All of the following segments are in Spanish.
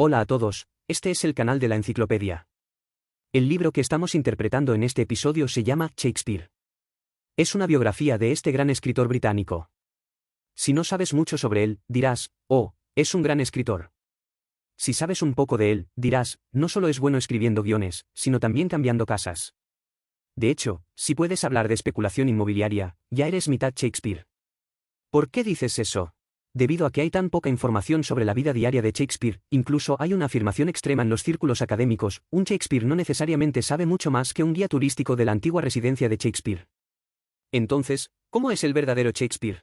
Hola a todos, este es el canal de la enciclopedia. El libro que estamos interpretando en este episodio se llama Shakespeare. Es una biografía de este gran escritor británico. Si no sabes mucho sobre él, dirás, oh, es un gran escritor. Si sabes un poco de él, dirás, no solo es bueno escribiendo guiones, sino también cambiando casas. De hecho, si puedes hablar de especulación inmobiliaria, ya eres mitad Shakespeare. ¿Por qué dices eso? Debido a que hay tan poca información sobre la vida diaria de Shakespeare, incluso hay una afirmación extrema en los círculos académicos, un Shakespeare no necesariamente sabe mucho más que un guía turístico de la antigua residencia de Shakespeare. Entonces, ¿cómo es el verdadero Shakespeare?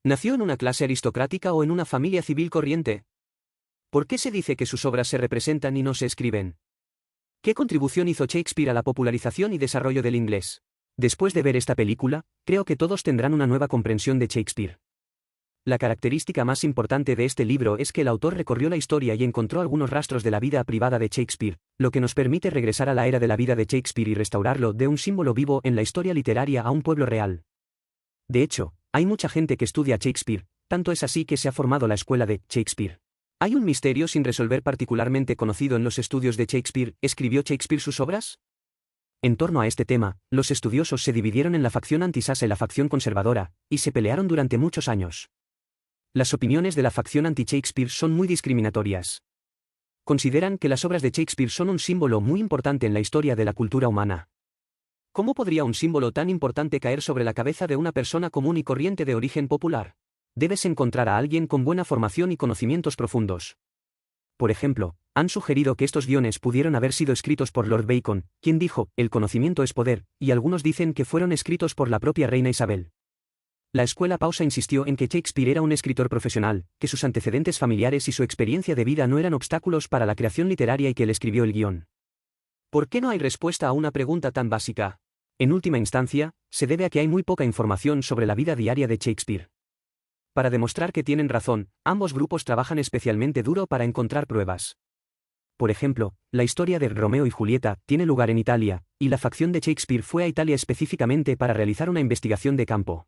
¿Nació en una clase aristocrática o en una familia civil corriente? ¿Por qué se dice que sus obras se representan y no se escriben? ¿Qué contribución hizo Shakespeare a la popularización y desarrollo del inglés? Después de ver esta película, creo que todos tendrán una nueva comprensión de Shakespeare. La característica más importante de este libro es que el autor recorrió la historia y encontró algunos rastros de la vida privada de Shakespeare, lo que nos permite regresar a la era de la vida de Shakespeare y restaurarlo de un símbolo vivo en la historia literaria a un pueblo real. De hecho, hay mucha gente que estudia Shakespeare, tanto es así que se ha formado la escuela de Shakespeare. ¿Hay un misterio sin resolver particularmente conocido en los estudios de Shakespeare? ¿Escribió Shakespeare sus obras? En torno a este tema, los estudiosos se dividieron en la facción anti-Sasa y la facción conservadora, y se pelearon durante muchos años. Las opiniones de la facción anti-Shakespeare son muy discriminatorias. Consideran que las obras de Shakespeare son un símbolo muy importante en la historia de la cultura humana. ¿Cómo podría un símbolo tan importante caer sobre la cabeza de una persona común y corriente de origen popular? Debes encontrar a alguien con buena formación y conocimientos profundos. Por ejemplo, han sugerido que estos guiones pudieron haber sido escritos por Lord Bacon, quien dijo, el conocimiento es poder, y algunos dicen que fueron escritos por la propia reina Isabel. La escuela Pausa insistió en que Shakespeare era un escritor profesional, que sus antecedentes familiares y su experiencia de vida no eran obstáculos para la creación literaria y que él escribió el guión. ¿Por qué no hay respuesta a una pregunta tan básica? En última instancia, se debe a que hay muy poca información sobre la vida diaria de Shakespeare. Para demostrar que tienen razón, ambos grupos trabajan especialmente duro para encontrar pruebas. Por ejemplo, la historia de Romeo y Julieta tiene lugar en Italia, y la facción de Shakespeare fue a Italia específicamente para realizar una investigación de campo.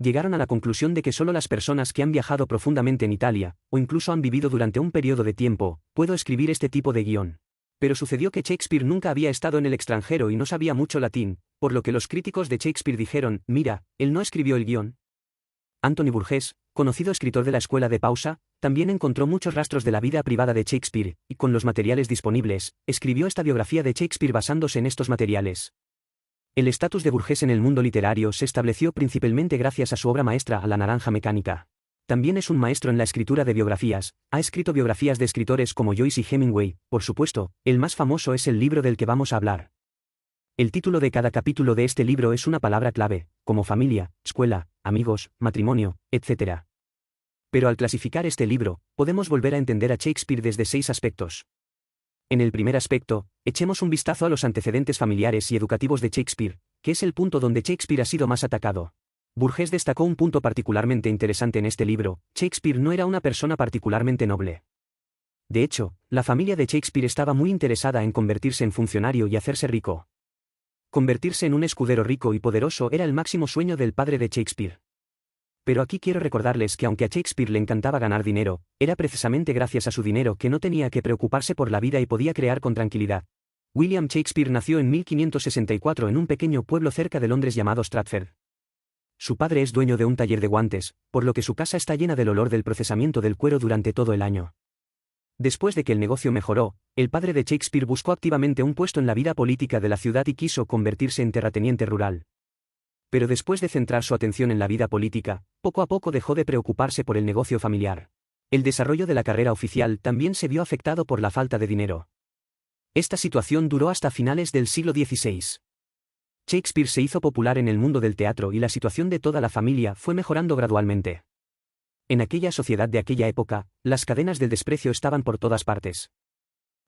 Llegaron a la conclusión de que solo las personas que han viajado profundamente en Italia, o incluso han vivido durante un periodo de tiempo, pueden escribir este tipo de guión. Pero sucedió que Shakespeare nunca había estado en el extranjero y no sabía mucho latín, por lo que los críticos de Shakespeare dijeron, mira, él no escribió el guión. Anthony Burgess, conocido escritor de la escuela de Pausa, también encontró muchos rastros de la vida privada de Shakespeare, y con los materiales disponibles, escribió esta biografía de Shakespeare basándose en estos materiales. El estatus de Burgess en el mundo literario se estableció principalmente gracias a su obra maestra A la naranja mecánica. También es un maestro en la escritura de biografías, ha escrito biografías de escritores como Joyce y Hemingway, por supuesto, el más famoso es el libro del que vamos a hablar. El título de cada capítulo de este libro es una palabra clave, como familia, escuela, amigos, matrimonio, etc. Pero al clasificar este libro, podemos volver a entender a Shakespeare desde 6 aspectos. En el primer aspecto, echemos un vistazo a los antecedentes familiares y educativos de Shakespeare, que es el punto donde Shakespeare ha sido más atacado. Burgess destacó un punto particularmente interesante en este libro, Shakespeare no era una persona particularmente noble. De hecho, la familia de Shakespeare estaba muy interesada en convertirse en funcionario y hacerse rico. Convertirse en un escudero rico y poderoso era el máximo sueño del padre de Shakespeare. Pero aquí quiero recordarles que aunque a Shakespeare le encantaba ganar dinero, era precisamente gracias a su dinero que no tenía que preocuparse por la vida y podía crear con tranquilidad. William Shakespeare nació en 1564 en un pequeño pueblo cerca de Londres llamado Stratford. Su padre es dueño de un taller de guantes, por lo que su casa está llena del olor del procesamiento del cuero durante todo el año. Después de que el negocio mejoró, el padre de Shakespeare buscó activamente un puesto en la vida política de la ciudad y quiso convertirse en terrateniente rural. Pero después de centrar su atención en la vida política, poco a poco dejó de preocuparse por el negocio familiar. El desarrollo de la carrera oficial también se vio afectado por la falta de dinero. Esta situación duró hasta finales del siglo XVI. Shakespeare se hizo popular en el mundo del teatro y la situación de toda la familia fue mejorando gradualmente. En aquella sociedad de aquella época, las cadenas del desprecio estaban por todas partes.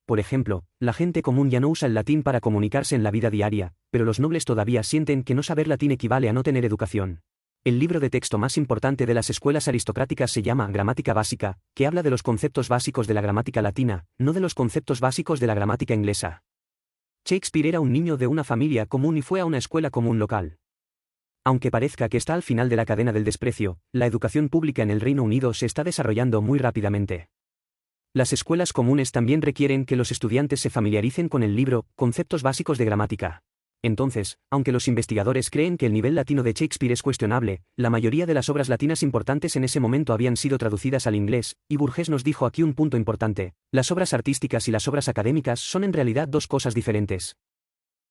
Por ejemplo, la gente común ya no usa el latín para comunicarse en la vida diaria, pero los nobles todavía sienten que no saber latín equivale a no tener educación. El libro de texto más importante de las escuelas aristocráticas se llama Gramática Básica, que habla de los conceptos básicos de la gramática latina, no de los conceptos básicos de la gramática inglesa. Shakespeare era un niño de una familia común y fue a una escuela común local. Aunque parezca que está al final de la cadena del desprecio, la educación pública en el Reino Unido se está desarrollando muy rápidamente. Las escuelas comunes también requieren que los estudiantes se familiaricen con el libro Conceptos básicos de gramática. Entonces, aunque los investigadores creen que el nivel latino de Shakespeare es cuestionable, la mayoría de las obras latinas importantes en ese momento habían sido traducidas al inglés, y Burgess nos dijo aquí un punto importante: las obras artísticas y las obras académicas son en realidad dos cosas diferentes.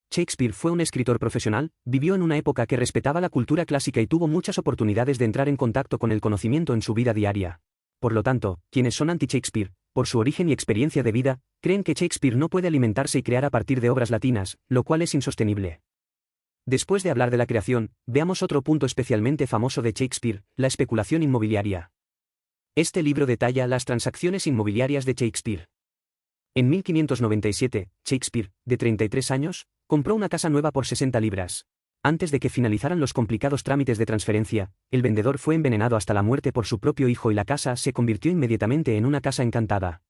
Shakespeare fue un escritor profesional, vivió en una época que respetaba la cultura clásica y tuvo muchas oportunidades de entrar en contacto con el conocimiento en su vida diaria. Por lo tanto, quienes son anti-Shakespeare, por su origen y experiencia de vida, creen que Shakespeare no puede alimentarse y crear a partir de obras latinas, lo cual es insostenible. Después de hablar de la creación, veamos otro punto especialmente famoso de Shakespeare, la especulación inmobiliaria. Este libro detalla las transacciones inmobiliarias de Shakespeare. En 1597, Shakespeare, de 33 años, compró una casa nueva por 60 libras. Antes de que finalizaran los complicados trámites de transferencia, el vendedor fue envenenado hasta la muerte por su propio hijo y la casa se convirtió inmediatamente en una casa encantada.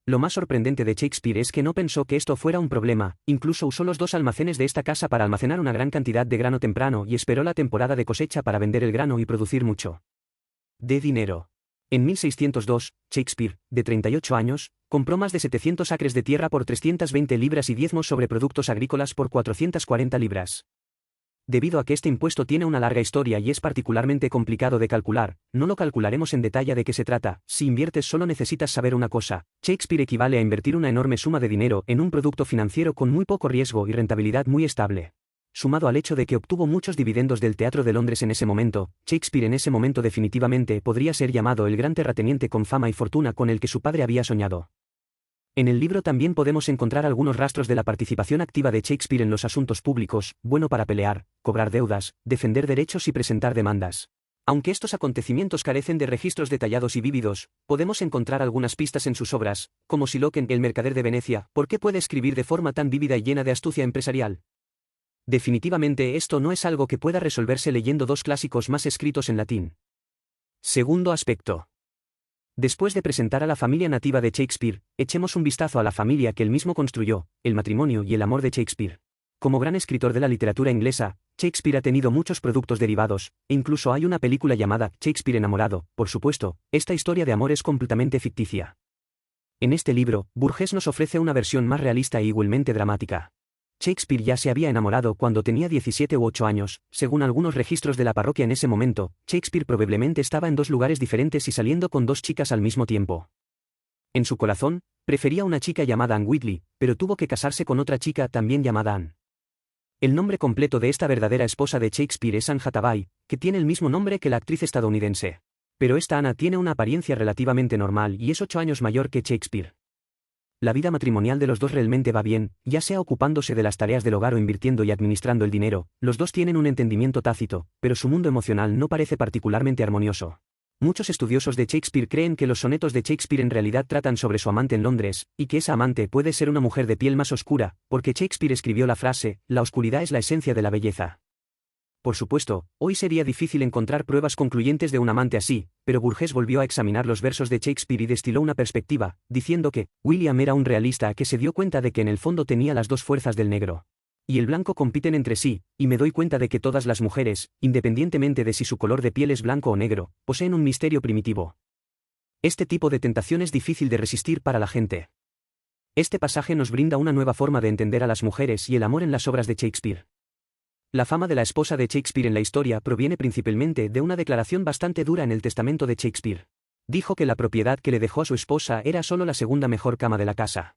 Lo más sorprendente de Shakespeare es que no pensó que esto fuera un problema, incluso usó los dos almacenes de esta casa para almacenar una gran cantidad de grano temprano y esperó la temporada de cosecha para vender el grano y producir mucho de dinero. En 1602, Shakespeare, de 38 años, compró más de 700 acres de tierra por 320 libras y diezmos sobre productos agrícolas por 440 libras. Debido a que este impuesto tiene una larga historia y es particularmente complicado de calcular, no lo calcularemos en detalle de qué se trata. Si inviertes solo necesitas saber una cosa: Shakespeare equivale a invertir una enorme suma de dinero en un producto financiero con muy poco riesgo y rentabilidad muy estable. Sumado al hecho de que obtuvo muchos dividendos del Teatro de Londres en ese momento, Shakespeare en ese momento definitivamente podría ser llamado el gran terrateniente con fama y fortuna con el que su padre había soñado. En el libro también podemos encontrar algunos rastros de la participación activa de Shakespeare en los asuntos públicos, bueno para pelear, cobrar deudas, defender derechos y presentar demandas. Aunque estos acontecimientos carecen de registros detallados y vívidos, podemos encontrar algunas pistas en sus obras, como Siloque en El mercader de Venecia. ¿Por qué puede escribir de forma tan vívida y llena de astucia empresarial? Definitivamente esto no es algo que pueda resolverse leyendo dos clásicos más escritos en latín. Segundo aspecto. Después de presentar a la familia nativa de Shakespeare, echemos un vistazo a la familia que él mismo construyó, el matrimonio y el amor de Shakespeare. Como gran escritor de la literatura inglesa, Shakespeare ha tenido muchos productos derivados, e incluso hay una película llamada Shakespeare enamorado. Por supuesto, esta historia de amor es completamente ficticia. En este libro, Burgess nos ofrece una versión más realista e igualmente dramática. Shakespeare ya se había enamorado cuando tenía 17 u 8 años, según algunos registros de la parroquia en ese momento. Shakespeare probablemente estaba en dos lugares diferentes y saliendo con dos chicas al mismo tiempo. En su corazón, prefería una chica llamada Anne Whitley, pero tuvo que casarse con otra chica también llamada Anne. El nombre completo de esta verdadera esposa de Shakespeare es Anne Hathaway, que tiene el mismo nombre que la actriz estadounidense. Pero esta Anna tiene una apariencia relativamente normal y es 8 años mayor que Shakespeare. La vida matrimonial de los dos realmente va bien, ya sea ocupándose de las tareas del hogar o invirtiendo y administrando el dinero. Los dos tienen un entendimiento tácito, pero su mundo emocional no parece particularmente armonioso. Muchos estudiosos de Shakespeare creen que los sonetos de Shakespeare en realidad tratan sobre su amante en Londres, y que esa amante puede ser una mujer de piel más oscura, porque Shakespeare escribió la frase: la oscuridad es la esencia de la belleza. Por supuesto, hoy sería difícil encontrar pruebas concluyentes de un amante así, pero Burgess volvió a examinar los versos de Shakespeare y destiló una perspectiva, diciendo que William era un realista que se dio cuenta de que en el fondo tenía las dos fuerzas del negro y el blanco compiten entre sí, y me doy cuenta de que todas las mujeres, independientemente de si su color de piel es blanco o negro, poseen un misterio primitivo. Este tipo de tentación es difícil de resistir para la gente. Este pasaje nos brinda una nueva forma de entender a las mujeres y el amor en las obras de Shakespeare. La fama de la esposa de Shakespeare en la historia proviene principalmente de una declaración bastante dura en el testamento de Shakespeare. Dijo que la propiedad que le dejó a su esposa era solo la segunda mejor cama de la casa.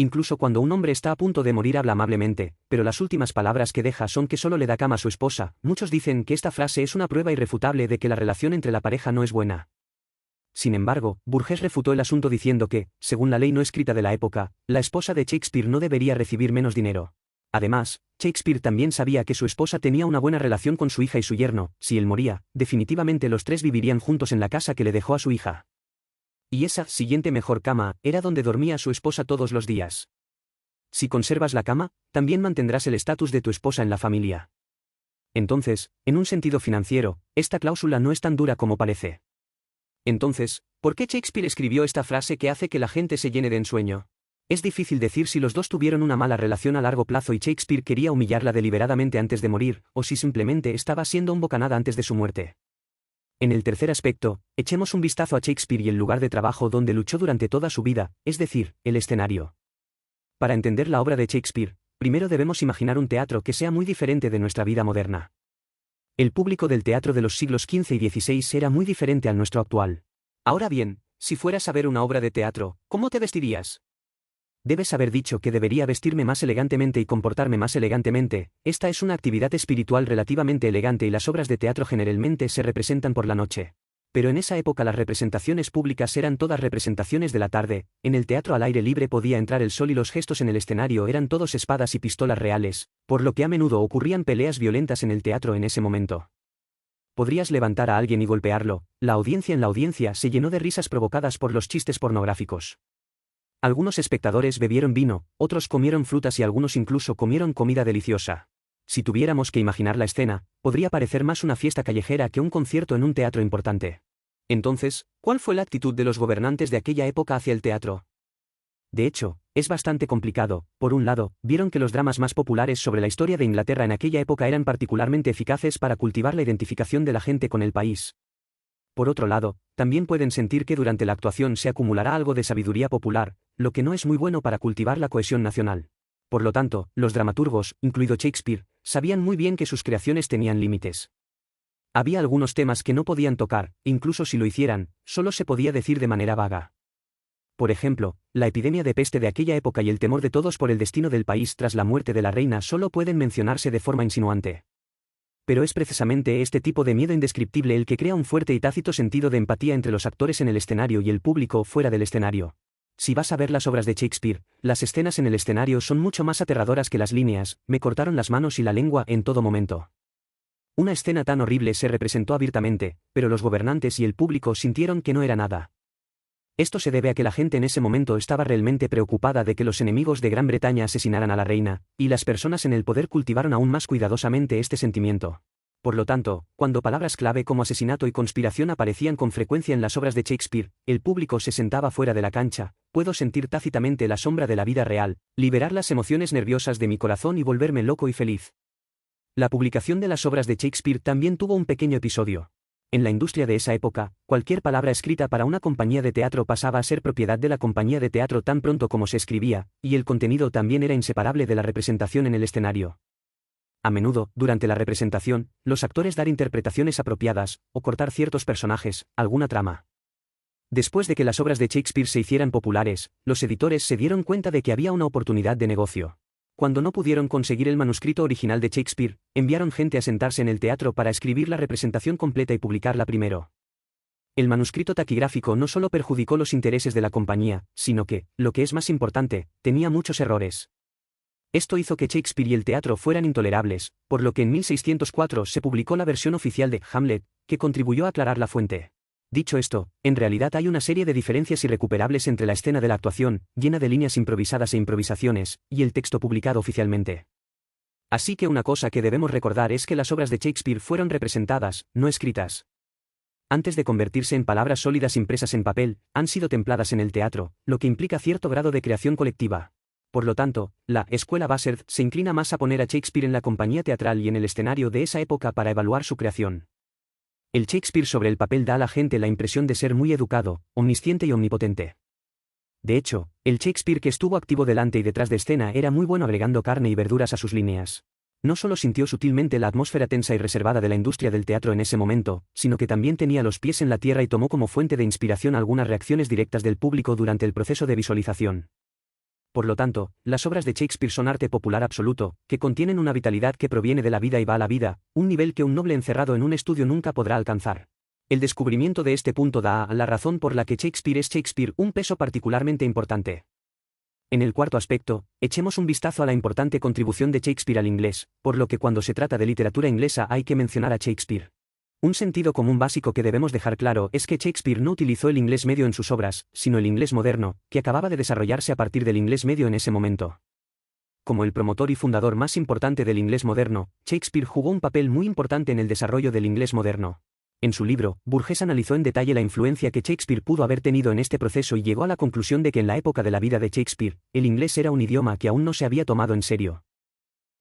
Incluso cuando un hombre está a punto de morir habla amablemente, pero las últimas palabras que deja son que solo le da cama a su esposa. Muchos dicen que esta frase es una prueba irrefutable de que la relación entre la pareja no es buena. Sin embargo, Burgess refutó el asunto diciendo que, según la ley no escrita de la época, la esposa de Shakespeare no debería recibir menos dinero. Además, Shakespeare también sabía que su esposa tenía una buena relación con su hija y su yerno. Si él moría, definitivamente los tres vivirían juntos en la casa que le dejó a su hija. Y esa siguiente mejor cama era donde dormía su esposa todos los días. Si conservas la cama, también mantendrás el estatus de tu esposa en la familia. Entonces, en un sentido financiero, esta cláusula no es tan dura como parece. Entonces, ¿por qué Shakespeare escribió esta frase que hace que la gente se llene de ensueño? Es difícil decir si los dos tuvieron una mala relación a largo plazo y Shakespeare quería humillarla deliberadamente antes de morir, o si simplemente estaba siendo un bocanada antes de su muerte. En el tercer aspecto, echemos un vistazo a Shakespeare y el lugar de trabajo donde luchó durante toda su vida, es decir, el escenario. Para entender la obra de Shakespeare, primero debemos imaginar un teatro que sea muy diferente de nuestra vida moderna. El público del teatro de los siglos XV y XVI era muy diferente al nuestro actual. Ahora bien, si fueras a ver una obra de teatro, ¿cómo te vestirías? Debes haber dicho que debería vestirme más elegantemente y comportarme más elegantemente. Esta es una actividad espiritual relativamente elegante y las obras de teatro generalmente se representan por la noche. Pero en esa época las representaciones públicas eran todas representaciones de la tarde, en el teatro al aire libre podía entrar el sol y los gestos en el escenario eran todos espadas y pistolas reales, por lo que a menudo ocurrían peleas violentas en el teatro en ese momento. Podrías levantar a alguien y golpearlo. La audiencia en la audiencia se llenó de risas provocadas por los chistes pornográficos. Algunos espectadores bebieron vino, otros comieron frutas y algunos incluso comieron comida deliciosa. Si tuviéramos que imaginar la escena, podría parecer más una fiesta callejera que un concierto en un teatro importante. Entonces, ¿cuál fue la actitud de los gobernantes de aquella época hacia el teatro? De hecho, es bastante complicado. Por un lado, vieron que los dramas más populares sobre la historia de Inglaterra en aquella época eran particularmente eficaces para cultivar la identificación de la gente con el país. Por otro lado, también pueden sentir que durante la actuación se acumulará algo de sabiduría popular, lo que no es muy bueno para cultivar la cohesión nacional. Por lo tanto, los dramaturgos, incluido Shakespeare, sabían muy bien que sus creaciones tenían límites. Había algunos temas que no podían tocar, incluso si lo hicieran, solo se podía decir de manera vaga. Por ejemplo, la epidemia de peste de aquella época y el temor de todos por el destino del país tras la muerte de la reina solo pueden mencionarse de forma insinuante. Pero es precisamente este tipo de miedo indescriptible el que crea un fuerte y tácito sentido de empatía entre los actores en el escenario y el público fuera del escenario. Si vas a ver las obras de Shakespeare, las escenas en el escenario son mucho más aterradoras que las líneas, me cortaron las manos y la lengua en todo momento. Una escena tan horrible se representó abiertamente, pero los gobernantes y el público sintieron que no era nada. Esto se debe a que la gente en ese momento estaba realmente preocupada de que los enemigos de Gran Bretaña asesinaran a la reina, y las personas en el poder cultivaron aún más cuidadosamente este sentimiento. Por lo tanto, cuando palabras clave como asesinato y conspiración aparecían con frecuencia en las obras de Shakespeare, el público se sentaba fuera de la cancha. Puedo sentir tácitamente la sombra de la vida real, liberar las emociones nerviosas de mi corazón y volverme loco y feliz. La publicación de las obras de Shakespeare también tuvo un pequeño episodio. En la industria de esa época, cualquier palabra escrita para una compañía de teatro pasaba a ser propiedad de la compañía de teatro tan pronto como se escribía, y el contenido también era inseparable de la representación en el escenario. A menudo, durante la representación, los actores dar interpretaciones apropiadas, o cortar ciertos personajes, alguna trama. Después de que las obras de Shakespeare se hicieran populares, los editores se dieron cuenta de que había una oportunidad de negocio. Cuando no pudieron conseguir el manuscrito original de Shakespeare, enviaron gente a sentarse en el teatro para escribir la representación completa y publicarla primero. El manuscrito taquigráfico no solo perjudicó los intereses de la compañía, sino que, lo que es más importante, tenía muchos errores. Esto hizo que Shakespeare y el teatro fueran intolerables, por lo que en 1604 se publicó la versión oficial de Hamlet, que contribuyó a aclarar la fuente. Dicho esto, en realidad hay una serie de diferencias irrecuperables entre la escena de la actuación, llena de líneas improvisadas e improvisaciones, y el texto publicado oficialmente. Así que una cosa que debemos recordar es que las obras de Shakespeare fueron representadas, no escritas. Antes de convertirse en palabras sólidas impresas en papel, han sido templadas en el teatro, lo que implica cierto grado de creación colectiva. Por lo tanto, la Escuela Vassar se inclina más a poner a Shakespeare en la compañía teatral y en el escenario de esa época para evaluar su creación. El Shakespeare sobre el papel da a la gente la impresión de ser muy educado, omnisciente y omnipotente. De hecho, el Shakespeare que estuvo activo delante y detrás de escena era muy bueno agregando carne y verduras a sus líneas. No solo sintió sutilmente la atmósfera tensa y reservada de la industria del teatro en ese momento, sino que también tenía los pies en la tierra y tomó como fuente de inspiración algunas reacciones directas del público durante el proceso de visualización. Por lo tanto, las obras de Shakespeare son arte popular absoluto, que contienen una vitalidad que proviene de la vida y va a la vida, un nivel que un noble encerrado en un estudio nunca podrá alcanzar. El descubrimiento de este punto da a la razón por la que Shakespeare es Shakespeare un peso particularmente importante. En el cuarto aspecto, echemos un vistazo a la importante contribución de Shakespeare al inglés, por lo que cuando se trata de literatura inglesa hay que mencionar a Shakespeare. Un sentido común básico que debemos dejar claro es que Shakespeare no utilizó el inglés medio en sus obras, sino el inglés moderno, que acababa de desarrollarse a partir del inglés medio en ese momento. Como el promotor y fundador más importante del inglés moderno, Shakespeare jugó un papel muy importante en el desarrollo del inglés moderno. En su libro, Burgess analizó en detalle la influencia que Shakespeare pudo haber tenido en este proceso y llegó a la conclusión de que en la época de la vida de Shakespeare, el inglés era un idioma que aún no se había tomado en serio.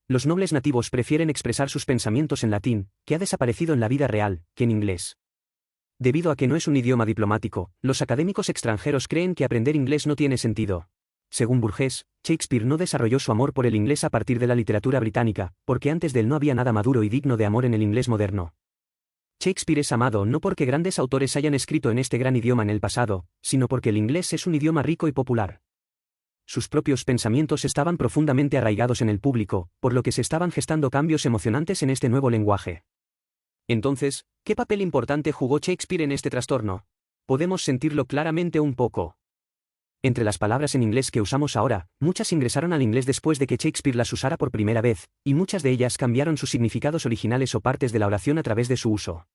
Los nobles nativos prefieren expresar sus pensamientos en latín, que ha desaparecido en la vida real, que en inglés. Debido a que no es un idioma diplomático, los académicos extranjeros creen que aprender inglés no tiene sentido. Según Burgess, Shakespeare no desarrolló su amor por el inglés a partir de la literatura británica, porque antes de él no había nada maduro y digno de amor en el inglés moderno. Shakespeare es amado no porque grandes autores hayan escrito en este gran idioma en el pasado, sino porque el inglés es un idioma rico y popular. Sus propios pensamientos estaban profundamente arraigados en el público, por lo que se estaban gestando cambios emocionantes en este nuevo lenguaje. Entonces, ¿qué papel importante jugó Shakespeare en este trastorno? Podemos sentirlo claramente un poco. Entre las palabras en inglés que usamos ahora, muchas ingresaron al inglés después de que Shakespeare las usara por primera vez, y muchas de ellas cambiaron sus significados originales o partes de la oración a través de su uso.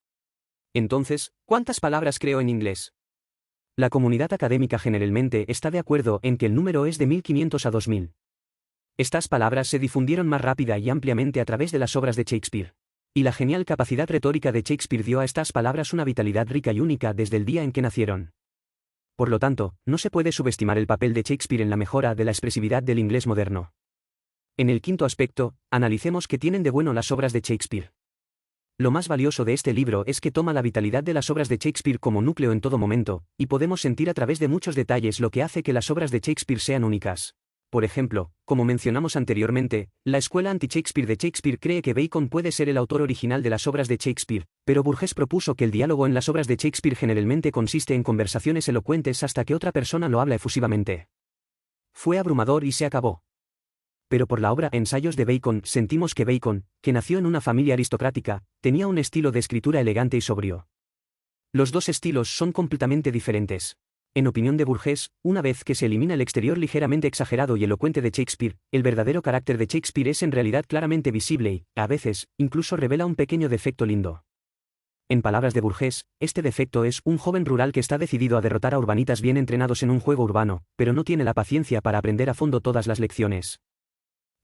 Entonces, ¿cuántas palabras creó en inglés? La comunidad académica generalmente está de acuerdo en que el número es de 1500 a 2000. Estas palabras se difundieron más rápida y ampliamente a través de las obras de Shakespeare. Y la genial capacidad retórica de Shakespeare dio a estas palabras una vitalidad rica y única desde el día en que nacieron. Por lo tanto, no se puede subestimar el papel de Shakespeare en la mejora de la expresividad del inglés moderno. En el quinto aspecto, analicemos qué tienen de bueno las obras de Shakespeare. Lo más valioso de este libro es que toma la vitalidad de las obras de Shakespeare como núcleo en todo momento, y podemos sentir a través de muchos detalles lo que hace que las obras de Shakespeare sean únicas. Por ejemplo, como mencionamos anteriormente, la escuela anti-Shakespeare de Shakespeare cree que Bacon puede ser el autor original de las obras de Shakespeare, pero Burgess propuso que el diálogo en las obras de Shakespeare generalmente consiste en conversaciones elocuentes hasta que otra persona lo habla efusivamente. Fue abrumador y se acabó. Pero por la obra Ensayos de Bacon sentimos que Bacon, que nació en una familia aristocrática, tenía un estilo de escritura elegante y sobrio. Los dos estilos son completamente diferentes. En opinión de Burgess, una vez que se elimina el exterior ligeramente exagerado y elocuente de Shakespeare, el verdadero carácter de Shakespeare es en realidad claramente visible y, a veces, incluso revela un pequeño defecto lindo. En palabras de Burgess, este defecto es un joven rural que está decidido a derrotar a urbanitas bien entrenados en un juego urbano, pero no tiene la paciencia para aprender a fondo todas las lecciones.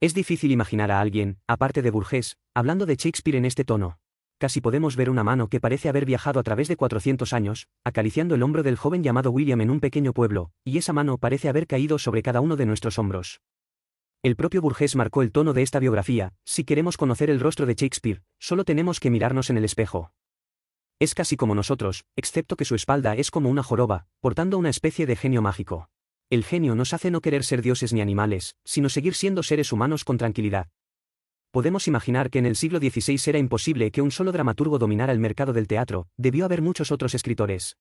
Es difícil imaginar a alguien, aparte de Burgess, hablando de Shakespeare en este tono. Casi podemos ver una mano que parece haber viajado a través de 400 años, acariciando el hombro del joven llamado William en un pequeño pueblo, y esa mano parece haber caído sobre cada uno de nuestros hombros. El propio Burgess marcó el tono de esta biografía: si queremos conocer el rostro de Shakespeare, solo tenemos que mirarnos en el espejo. Es casi como nosotros, excepto que su espalda es como una joroba, portando una especie de genio mágico. El genio nos hace no querer ser dioses ni animales, sino seguir siendo seres humanos con tranquilidad. Podemos imaginar que en el siglo XVI era imposible que un solo dramaturgo dominara el mercado del teatro, debió haber muchos otros escritores.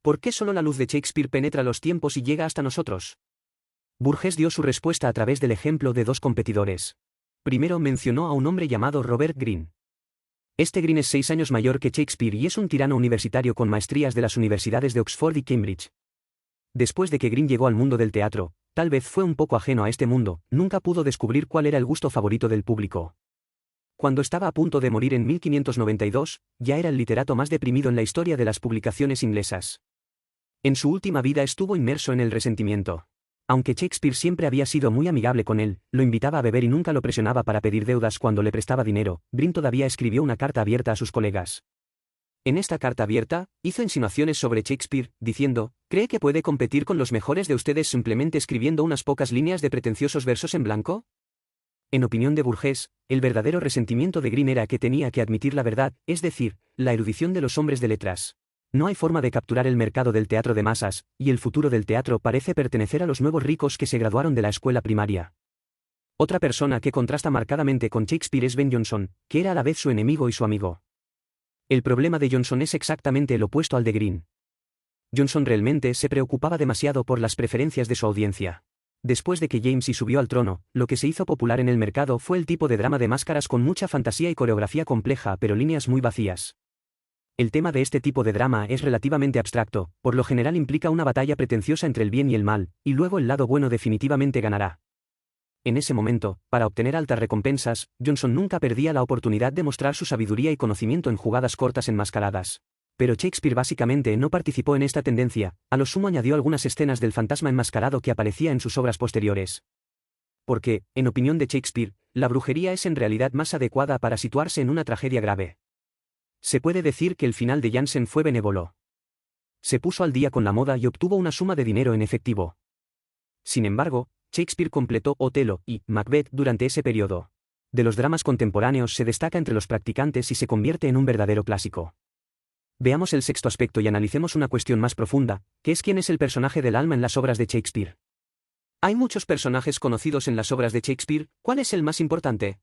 ¿Por qué solo la luz de Shakespeare penetra los tiempos y llega hasta nosotros? Burgess dio su respuesta a través del ejemplo de dos competidores. Primero mencionó a un hombre llamado Robert Greene. Este Greene es 6 años mayor que Shakespeare y es un tirano universitario con maestrías de las universidades de Oxford y Cambridge. Después de que Greene llegó al mundo del teatro, tal vez fue un poco ajeno a este mundo, nunca pudo descubrir cuál era el gusto favorito del público. Cuando estaba a punto de morir en 1592, ya era el literato más deprimido en la historia de las publicaciones inglesas. En su última vida estuvo inmerso en el resentimiento. Aunque Shakespeare siempre había sido muy amigable con él, lo invitaba a beber y nunca lo presionaba para pedir deudas cuando le prestaba dinero, Greene todavía escribió una carta abierta a sus colegas. En esta carta abierta, hizo insinuaciones sobre Shakespeare, diciendo: ¿cree que puede competir con los mejores de ustedes simplemente escribiendo unas pocas líneas de pretenciosos versos en blanco? En opinión de Burgess, el verdadero resentimiento de Greene era que tenía que admitir la verdad, es decir, la erudición de los hombres de letras. No hay forma de capturar el mercado del teatro de masas, y el futuro del teatro parece pertenecer a los nuevos ricos que se graduaron de la escuela primaria. Otra persona que contrasta marcadamente con Shakespeare es Ben Jonson, que era a la vez su enemigo y su amigo. El problema de Jonson es exactamente el opuesto al de Greene. Jonson realmente se preocupaba demasiado por las preferencias de su audiencia. Después de que James subió al trono, lo que se hizo popular en el mercado fue el tipo de drama de máscaras con mucha fantasía y coreografía compleja pero líneas muy vacías. El tema de este tipo de drama es relativamente abstracto, por lo general implica una batalla pretenciosa entre el bien y el mal, y luego el lado bueno definitivamente ganará. En ese momento, para obtener altas recompensas, Jonson nunca perdía la oportunidad de mostrar su sabiduría y conocimiento en jugadas cortas enmascaradas. Pero Shakespeare básicamente no participó en esta tendencia, a lo sumo añadió algunas escenas del fantasma enmascarado que aparecía en sus obras posteriores. Porque, en opinión de Shakespeare, la brujería es en realidad más adecuada para situarse en una tragedia grave. Se puede decir que el final de Jansen fue benévolo. Se puso al día con la moda y obtuvo una suma de dinero en efectivo. Sin embargo, Shakespeare completó Otelo y Macbeth durante ese periodo. De los dramas contemporáneos se destaca entre los practicantes y se convierte en un verdadero clásico. Veamos el sexto aspecto y analicemos una cuestión más profunda, que es quién es el personaje del alma en las obras de Shakespeare. Hay muchos personajes conocidos en las obras de Shakespeare, ¿cuál es el más importante?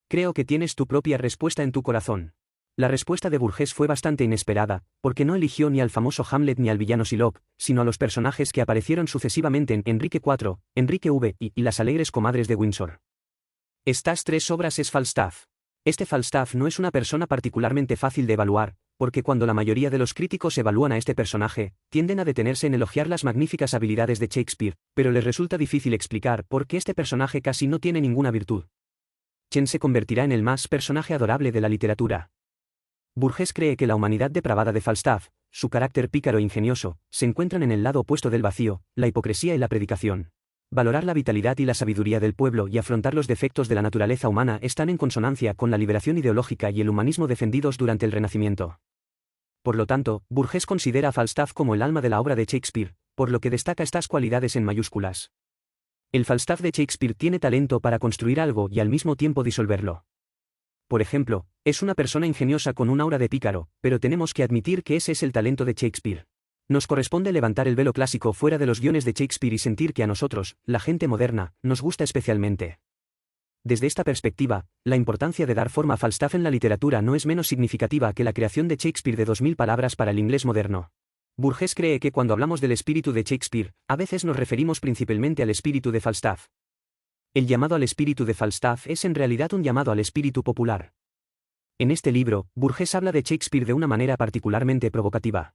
Creo que tienes tu propia respuesta en tu corazón. La respuesta de Burgess fue bastante inesperada, porque no eligió ni al famoso Hamlet ni al villano Shylock, sino a los personajes que aparecieron sucesivamente en Enrique IV, Enrique V y las alegres comadres de Windsor. Estas tres obras es Falstaff. Este Falstaff no es una persona particularmente fácil de evaluar, porque cuando la mayoría de los críticos evalúan a este personaje, tienden a detenerse en elogiar las magníficas habilidades de Shakespeare, pero les resulta difícil explicar por qué este personaje casi no tiene ninguna virtud. ¿Quién se convertirá en el más personaje adorable de la literatura? Burgess cree que la humanidad depravada de Falstaff, su carácter pícaro e ingenioso, se encuentran en el lado opuesto del vacío, la hipocresía y la predicación. Valorar la vitalidad y la sabiduría del pueblo y afrontar los defectos de la naturaleza humana están en consonancia con la liberación ideológica y el humanismo defendidos durante el Renacimiento. Por lo tanto, Burgess considera a Falstaff como el alma de la obra de Shakespeare, por lo que destaca estas cualidades en mayúsculas. El Falstaff de Shakespeare tiene talento para construir algo y al mismo tiempo disolverlo. Por ejemplo, es una persona ingeniosa con un aura de pícaro, pero tenemos que admitir que ese es el talento de Shakespeare. Nos corresponde levantar el velo clásico fuera de los guiones de Shakespeare y sentir que a nosotros, la gente moderna, nos gusta especialmente. Desde esta perspectiva, la importancia de dar forma a Falstaff en la literatura no es menos significativa que la creación de Shakespeare de 2000 palabras para el inglés moderno. Burgess cree que cuando hablamos del espíritu de Shakespeare, a veces nos referimos principalmente al espíritu de Falstaff. El llamado al espíritu de Falstaff es en realidad un llamado al espíritu popular. En este libro, Burgess habla de Shakespeare de una manera particularmente provocativa.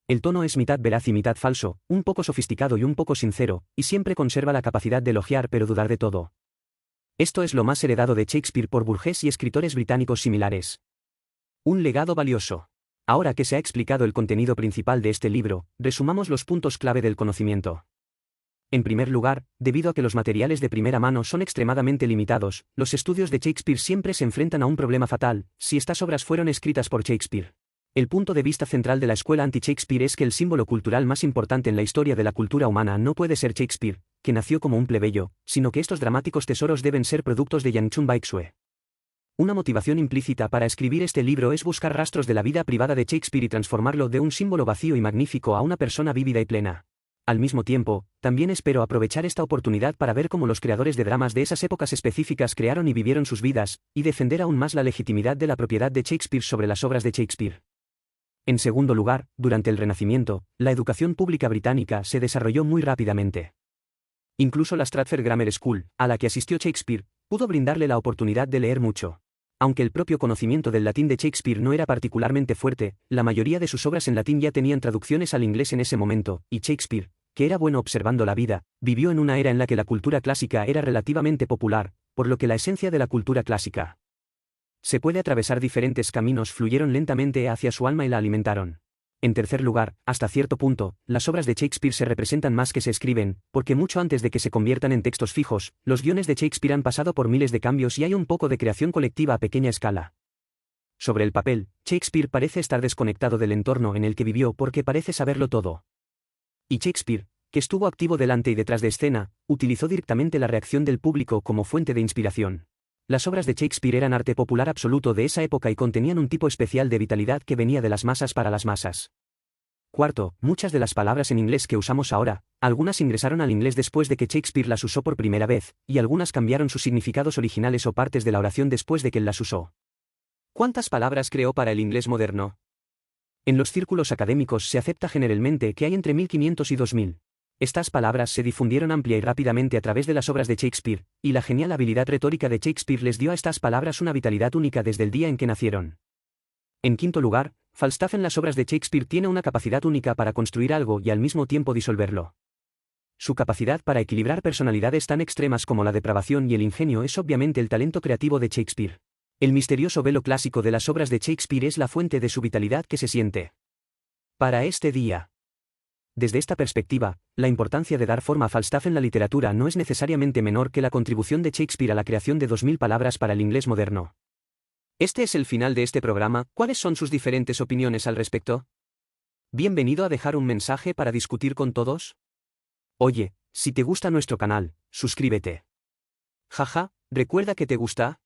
El tono es mitad veraz y mitad falso, un poco sofisticado y un poco sincero, y siempre conserva la capacidad de elogiar pero dudar de todo. Esto es lo más heredado de Shakespeare por Burgess y escritores británicos similares. Un legado valioso. Ahora que se ha explicado el contenido principal de este libro, resumamos los puntos clave del conocimiento. En primer lugar, debido a que los materiales de primera mano son extremadamente limitados, los estudios de Shakespeare siempre se enfrentan a un problema fatal, si estas obras fueron escritas por Shakespeare. El punto de vista central de la escuela anti-Shakespeare es que el símbolo cultural más importante en la historia de la cultura humana no puede ser Shakespeare, que nació como un plebeyo, sino que estos dramáticos tesoros deben ser productos de Yang Chun Bai-Xue. Una motivación implícita para escribir este libro es buscar rastros de la vida privada de Shakespeare y transformarlo de un símbolo vacío y magnífico a una persona vívida y plena. Al mismo tiempo, también espero aprovechar esta oportunidad para ver cómo los creadores de dramas de esas épocas específicas crearon y vivieron sus vidas, y defender aún más la legitimidad de la propiedad de Shakespeare sobre las obras de Shakespeare. En segundo lugar, durante el Renacimiento, la educación pública británica se desarrolló muy rápidamente. Incluso la Stratford Grammar School, a la que asistió Shakespeare, pudo brindarle la oportunidad de leer mucho. Aunque el propio conocimiento del latín de Shakespeare no era particularmente fuerte, la mayoría de sus obras en latín ya tenían traducciones al inglés en ese momento, y Shakespeare, que era bueno observando la vida, vivió en una era en la que la cultura clásica era relativamente popular, por lo que la esencia de la cultura clásica se puede atravesar diferentes caminos fluyeron lentamente hacia su alma y la alimentaron. En tercer lugar, hasta cierto punto, las obras de Shakespeare se representan más que se escriben, porque mucho antes de que se conviertan en textos fijos, los guiones de Shakespeare han pasado por miles de cambios y hay un poco de creación colectiva a pequeña escala. Sobre el papel, Shakespeare parece estar desconectado del entorno en el que vivió porque parece saberlo todo. Y Shakespeare, que estuvo activo delante y detrás de escena, utilizó directamente la reacción del público como fuente de inspiración. Las obras de Shakespeare eran arte popular absoluto de esa época y contenían un tipo especial de vitalidad que venía de las masas para las masas. Cuarto, muchas de las palabras en inglés que usamos ahora, algunas ingresaron al inglés después de que Shakespeare las usó por primera vez, y algunas cambiaron sus significados originales o partes de la oración después de que él las usó. ¿Cuántas palabras creó para el inglés moderno? En los círculos académicos se acepta generalmente que hay entre 1500 y 2000. Estas palabras se difundieron amplia y rápidamente a través de las obras de Shakespeare, y la genial habilidad retórica de Shakespeare les dio a estas palabras una vitalidad única desde el día en que nacieron. En quinto lugar, Falstaff en las obras de Shakespeare tiene una capacidad única para construir algo y al mismo tiempo disolverlo. Su capacidad para equilibrar personalidades tan extremas como la depravación y el ingenio es obviamente el talento creativo de Shakespeare. El misterioso velo clásico de las obras de Shakespeare es la fuente de su vitalidad que se siente. Para este día. Desde esta perspectiva, la importancia de dar forma a Falstaff en la literatura no es necesariamente menor que la contribución de Shakespeare a la creación de 2000 palabras para el inglés moderno. Este es el final de este programa. ¿Cuáles son sus diferentes opiniones al respecto? Bienvenido a dejar un mensaje para discutir con todos. Oye, si te gusta nuestro canal, suscríbete. Jaja, ¿recuerda que te gusta?